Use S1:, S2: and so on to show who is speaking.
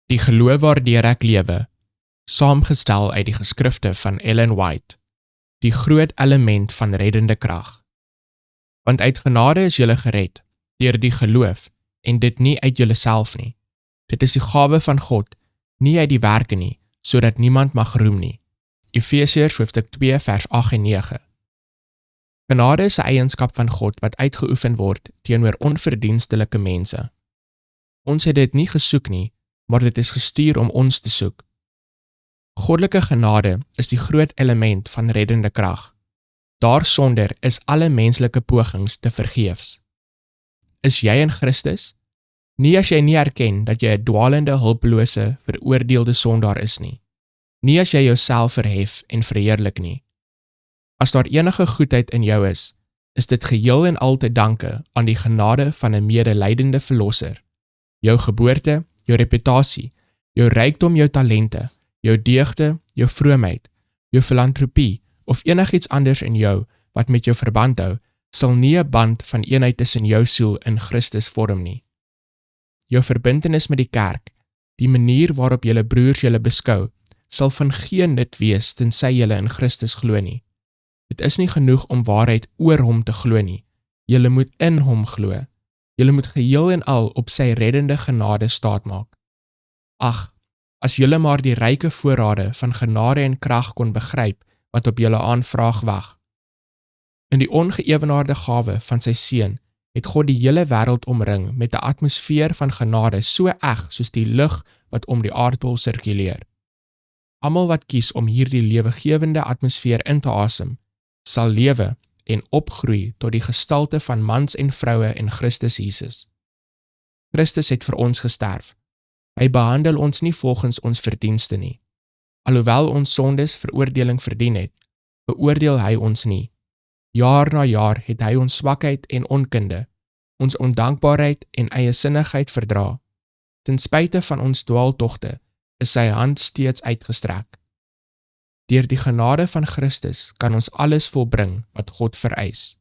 S1: Die geloof waardeur ek lewe, saamgestel uit die geskrifte van Ellen White, die groot element van reddende krag. Want uit genade is julle gered, deur die geloof, en dit nie uit julleself nie. Dit is die gawe van God, nie uit die werke nie, sodat niemand mag roem nie. Efesiërs hoofstuk 2 vers 8 en 9. Genade is 'n eienskap van God wat uitgeoefen word teenoor onverdienstelike mense. Ons het dit nie gesoek nie, maar dit is gestuur om ons te soek. Goddelike genade is die groot element van reddende krag. Daarsonder is alle menslike pogings te vergeefs. Is jy in Christus? Nie as jy nie erken dat jy 'n dwaalende, hulpelose, veroordeelde sondaar is nie. Nie as jy jouself verhef en verheerlik nie. As daar enige goedheid in jou is dit geheel en al te danke aan die genade van 'n medelydende verlosser. Jou geboorte, jou reputasie, jou rykdom, jou talente, jou deugde, jou vroomheid, jou filantropie of enigiets anders in jou wat met jou verband hou, sal nie 'n band van eenheid tussen jou siel in Christus vorm nie. Jou verbintenis met die kerk, die manier waarop julle broers julle beskou, sal van geen nut wees tensy julle in Christus glo nie. Dit is nie genoeg om waarheid oor hom te glo nie. Julle moet in hom glo. Julle moet geheel en al op sy reddende genade staatmaak. Ag, as julle maar die ryke voorrade van genade en krag kon begryp wat op julle aanvraag wag. In die ongeëwenaarde gawe van sy seun het God die hele wêreld omring met 'n atmosfeer van genade so eg soos die lug wat om die aardbol sirkuleer. Almal wat kies om hierdie lewegewende atmosfeer in te asem, sal lewe en opgroei tot die gestalte van mans en vroue in Christus Jesus. Christus het vir ons gesterf. Hy behandel ons nie volgens ons verdienste nie. Alhoewel ons sondes veroordeling verdien het, beoordeel hy ons nie. Jaar na jaar het hy ons swakheid en onkunde, ons ondankbaarheid en eiesinnigheid verdra. Ten spyte van ons dwaaltogte is sy hand steeds uitgestrek. Deur die genade van Christus kan ons alles volbring wat God vereis.